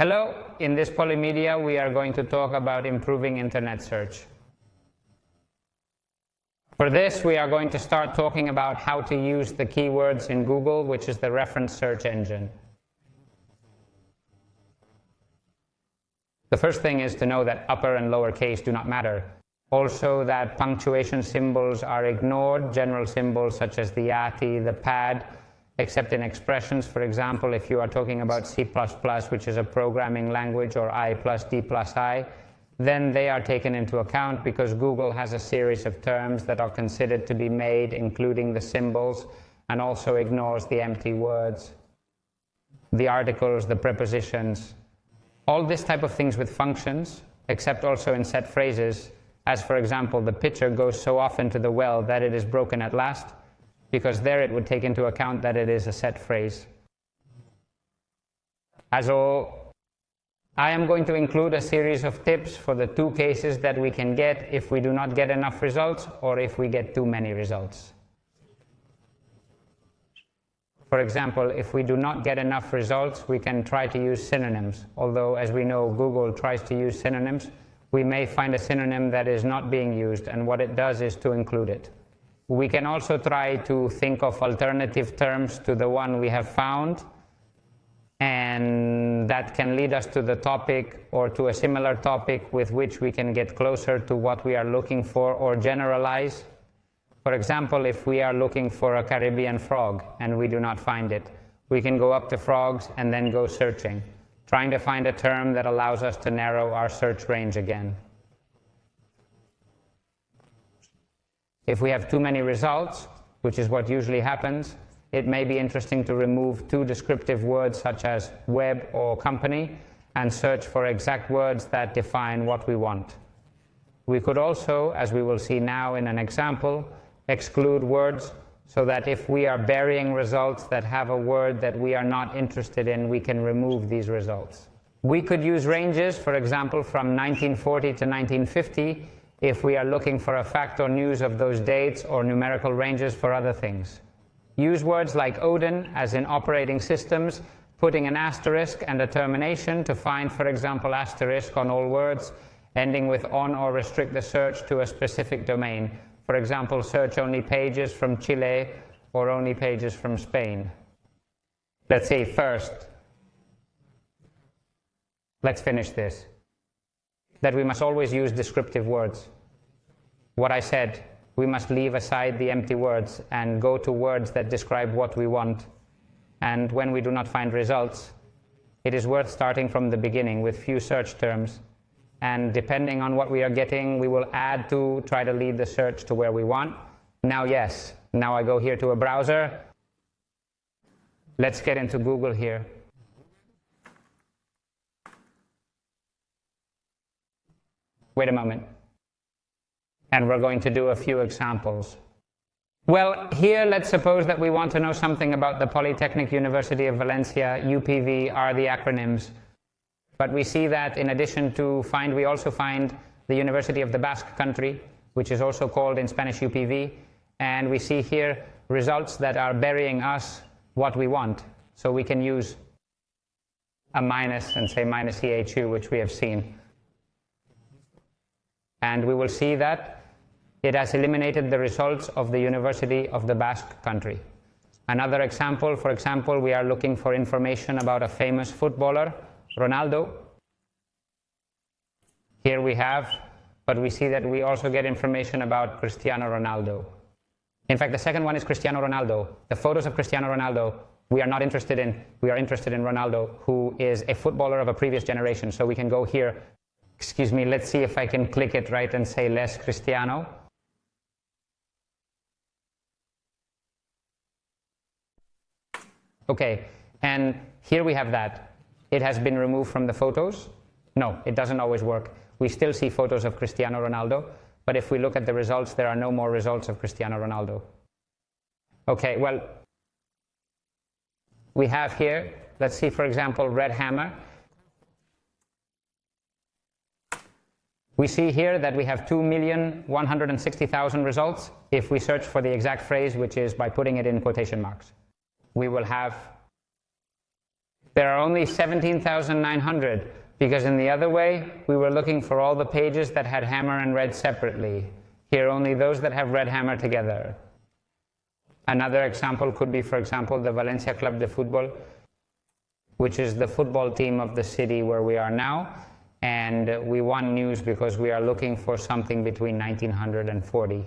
Hello, in this Polymedia we are going to talk about improving internet search. For this we are going to start talking about how to use the keywords in Google, which is the reference search engine. The first thing is to know that upper and lower case do not matter. Also that punctuation symbols are ignored, general symbols such as the yati, the pad, except in expressions. For example, if you are talking about C++, which is a programming language, or I plus D plus I, then they are taken into account because Google has a series of terms that are considered to be made, including the symbols, and also ignores the empty words, the articles, the prepositions, all this type of things with functions, except also in set phrases, as for example, the pitcher goes so often to the well that it is broken at last, because there it would take into account that it is a set phrase. Also, I am going to include a series of tips for the two cases that we can get if we do not get enough results or if we get too many results. For example, if we do not get enough results, we can try to use synonyms. Although, as we know, Google tries to use synonyms, we may find a synonym that is not being used, and what it does is to include it. We can also try to think of alternative terms to the one we have found, and that can lead us to the topic or to a similar topic with which we can get closer to what we are looking for or generalize. For example, if we are looking for a Caribbean frog and we do not find it, we can go up to frogs and then go searching, trying to find a term that allows us to narrow our search range again. If we have too many results, which is what usually happens, it may be interesting to remove two descriptive words such as web or company and search for exact words that define what we want. We could also, as we will see now in an example, exclude words so that if we are burying results that have a word that we are not interested in, we can remove these results. We could use ranges, for example, from 1940 to 1950, if we are looking for a fact or news of those dates, or numerical ranges for other things. Use words like Odin, as in operating systems, putting an asterisk and a termination to find, for example, asterisk on all words, ending with on, or restrict the search to a specific domain. For example, search only pages from Chile or only pages from Spain. Let's say first, let's finish this, that we must always use descriptive words. What I said, we must leave aside the empty words and go to words that describe what we want. And when we do not find results, it is worth starting from the beginning with few search terms. And depending on what we are getting, we will add to try to lead the search to where we want. Now, yes, now I go here to a browser. Let's get into Google here. Wait a moment. And we're going to do a few examples. Well, here let's suppose that we want to know something about the Polytechnic University of Valencia. UPV are the acronyms. But we see that in addition to find, we also find the University of the Basque Country, which is also called in Spanish UPV. And we see here results that are burying us what we want. So we can use a minus and say minus EHU, which we have seen. And we will see that it has eliminated the results of the University of the Basque Country. Another example, for example, we are looking for information about a famous footballer, Ronaldo. Here we have, but we see that we also get information about Cristiano Ronaldo. In fact, the second one is Cristiano Ronaldo. The photos of Cristiano Ronaldo we are not interested in. We are interested in Ronaldo, who is a footballer of a previous generation. So we can go here. Excuse me, let's see if I can click it right and say less Cristiano. Okay, and here we have that. It has been removed from the photos. No, it doesn't always work. We still see photos of Cristiano Ronaldo, but if we look at the results, there are no more results of Cristiano Ronaldo. Okay, well, we have here, let's see, for example, Red Hammer. We see here that we have 2,160,000 results if we search for the exact phrase, which is by putting it in quotation marks. We will have There are only 17,900, because in the other way, we were looking for all the pages that had hammer and red separately. Here, only those that have red hammer together. Another example could be, for example, the Valencia Club de Fútbol, which is the football team of the city where we are now, and we want news because we are looking for something between 1900 and 40.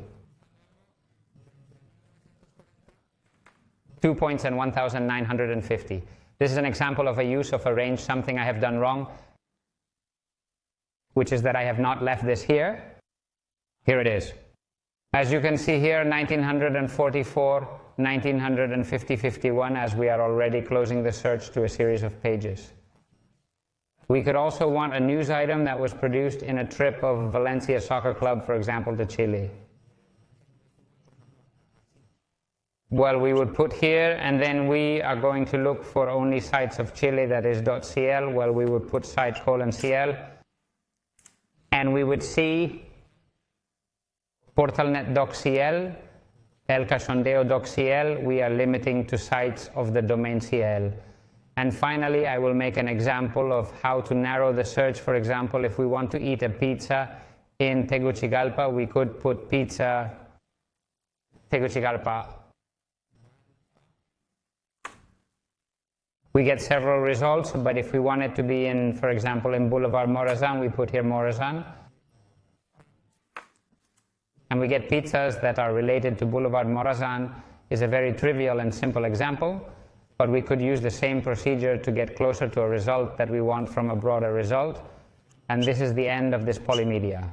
2 points and 1950. This is an example of a use of a range, something I have done wrong, which is that I have not left this here. Here it is. As you can see here, 1944, 1950, 51, as we are already closing the search to a series of pages. We could also want a news item that was produced in a trip of Valencia Soccer Club, for example, to Chile. Well, we would put here, and then we are going to look for only sites of Chile, that is .cl. Well, we would put site :cl, and we would see portalnet.cl, elcachondeo.cl. We are limiting to sites of the domain CL. And finally, I will make an example of how to narrow the search. For example, if we want to eat a pizza in Tegucigalpa, we could put pizza Tegucigalpa. We get several results, but if we want it to be in, for example, in Boulevard Morazan, we put here Morazan. And we get pizzas that are related to Boulevard Morazan. Is a very trivial and simple example, but we could use the same procedure to get closer to a result that we want from a broader result. And this is the end of this polymedia.